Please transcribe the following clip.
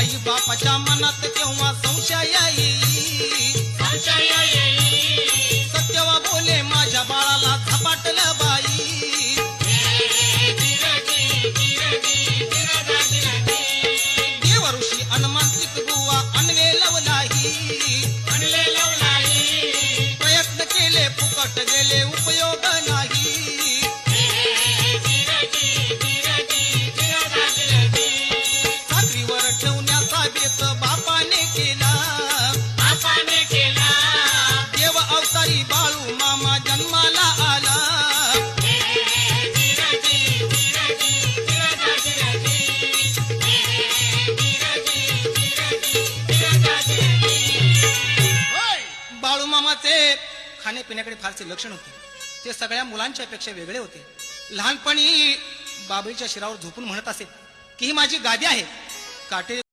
आई बापाच्या मनात केव्हा संशय येई सत्यवा बोले माझ्या बाळाला झपाटलं बाई देवऋषी अनुमांत्रिक बुवा अनवे लवलाही प्रयत्न केले फुकट गेले उपयोग नाही साखरीवर ठेवण्याचा बेत बापाने केला देव अवतारी बाळू मामा जन्माला आला बाळू मामाचे खाण्यापिण्याकडे फारसे लक्ष नव्हते ते सगळ्या मुलांच्या पेक्षा वेगळे होते लहानपणी बाबळीच्या शिरावर झोपून म्हणत असे की ही माझी गादी आहे काटे